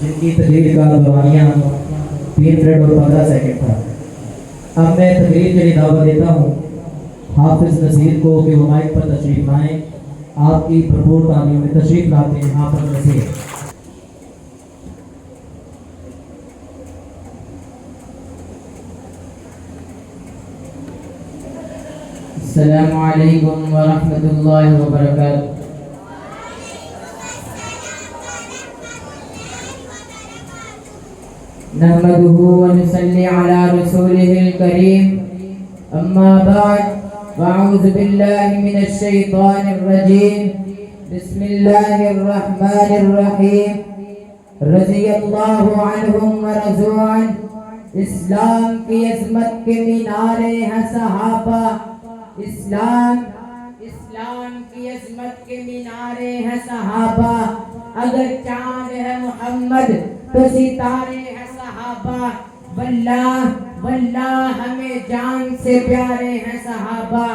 جن کی تقریر کا دورانیہ 3 منٹ اور 15 سیکنڈ تھا۔ اب میں تقریر کے لیے دعوت دیتا ہوں حافظ نصیر کو کہ وہ مائک پر تشریف لائیں۔ آپ کی بھرپور تعلیم میں تشریف لاتے ہیں حافظ نصیر۔ السلام علیکم ورحمۃ اللہ وبرکاتہ۔ نحمده ونصلي على رسوله الكريم اما بعد فاعوذ بالله من الشیطان الرجیم بسم اللہ الرحمن الرحیم رضی اللہ عنہم ورضوا عنہ۔ اسلام کی عظمت کے مینارے ہیں صحابہ، اسلام کی عظمت کے مینارے ہیں صحابہ، اگر چاند ہے محمد تو ستارے ہیں صحابہ، واللہ ہمیں جان سے پیارے ہیں صحابہ۔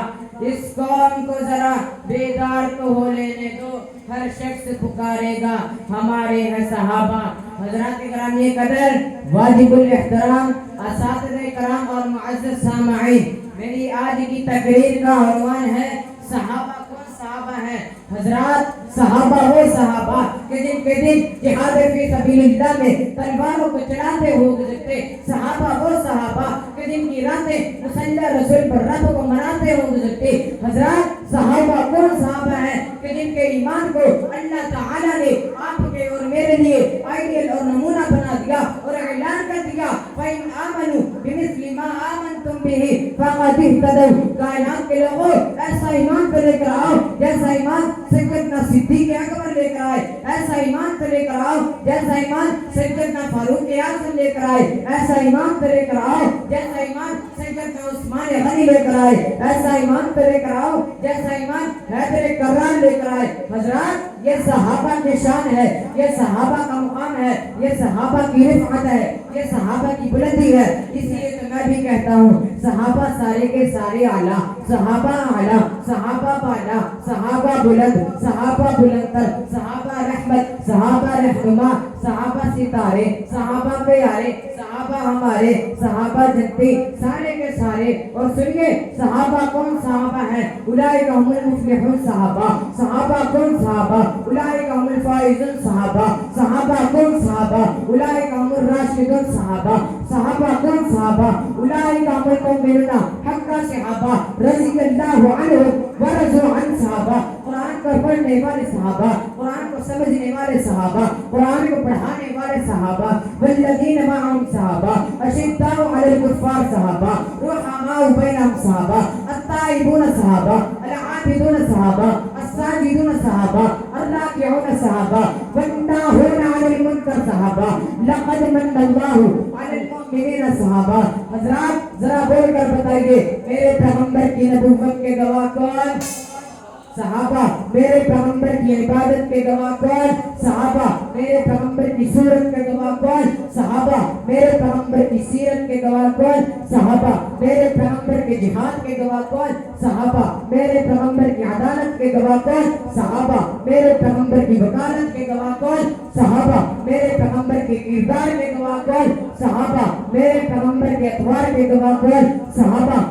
اس قوم کو ذرا بیدار تو ہو لینے دو، ہر شخص پکارے گا ہمارے ہیں صحابہ۔ حضرات گرامی قدر، واجب الاحترام اساتذہ کرام اور معزز سامعین، میری آج کی تقریر کا عنوان ہے صحابہ کون صحابہ ہیں۔ حضرات، صحابہ وہ صحابہ کہ جن کے دن جہاد فی سبیل اللہ میں تلواروں کو چلاتے ہوئے گزرتے، صحابہ وہ صحابہ کہ جن کی راتیں مسلح رسول پر راتوں کو مناتے ہوئے گزرتے۔ حضرات، صحابہ کون صحابہ ہیں کہ جن کے ایمان کو اللہ تعالیٰ نے آپ کے اور میرے لیے آئیڈیل اور نمونہ بنا دیا اور اعلان کر دیا فَإِنْ آمَنُوا بِمِثْلِ مَا آمَنْتُمْ بِهِ فَقَدِ اهْتَدَوْا۔ کائنات کے لوگوں، ایسا ایمان پہ لے کر آؤ جیسا ایمان سیدنا صدیق اکبر لے کر آئے، ایسا ایمان پہ لے کر آؤ جیسا ایمان سیدنا فاروق اعظم لے کر آئے، ایسا ایمان پہ لے کر آؤ جیسا ایمان سیدنا عثمان غنی لے کر آئے، ایسا ایمان پہ لے کر آؤ جیسا ایمان حیدر کرار لے کر آئے۔ حضرات، یہ صحابہ کی شان ہے، یہ صحابہ کا مقام ہے، یہ صحابہ کی رفعت ہے، یہ صحابہ کی بلندی ہے۔ اس لیے تو میں بھی کہتا ہوں صحابہ سارے کے سارے اعلیٰ، صحابہ اعلیٰ، صحابہ بالا، صحابہ بلند، صحابہ بلندر، صحابہ رحمت، صحابہ رہنما، صحابہ ستارے، صحابہ پیارے، صحابہ ہمارے، صحابہ جنتی، سارے کے سارے۔ اور سنیے، صحابہ کون صحابہ ہیں؟ اولئک هم المفلحون صحابہ۔ صحابہ کون صحابہ؟ اولئک هم الفائزون صحابہ۔ صحابہ کون صحابہ؟ اولئک هم الراشدون صحابہ۔ صحابہ کون صحابہ؟ اولئک هم المؤمنون حقا صحابہ رضی اللہ عنہم ورضوا عنہ صحابہ۔ قرآن کو پڑھنے والے صحابہ، قرآن کو سمجھنے والے صحابہ، قرآن کو پڑھانے والے صحابہ، والذین معهم صحابہ، اشداء علی الکفار صحابہ، رحماء بینہم صحابہ، التائبون صحابہ، العابدون صحابہ، الساجدون صحابہ، الراکعون صحابہ، والناہون عن المنکر صحابہ، لقد من اللہ علی المؤمنین صحابہ۔ حضرات، ذرا بول کر بتائیے میرے پیغمبر کی نبوت کے گواہ کون؟ صحابہ۔ میرے پیغمبر کی عبادت کے گواہ کون؟ صحابہ۔ میرے پیغمبر کی صورت کے گواہ کون؟ صحابہ۔ میرے پیغمبر کی سیرت کے گواہ کون؟ صحابہ۔ میرے پیغمبر کے جہاد کے گواہ کون؟ صحابہ۔ میرے پیغمبر کی عدالت کے گواہ کون؟ صحابہ۔ میرے پیغمبر کی وکالت کے گواہ کون؟ صحابہ۔ میرے پیغمبر کے کردار کے گواہ کون؟ صحابہ۔ میرے پیغمبر کے اطوار کے گواہ کون؟ صحابہ۔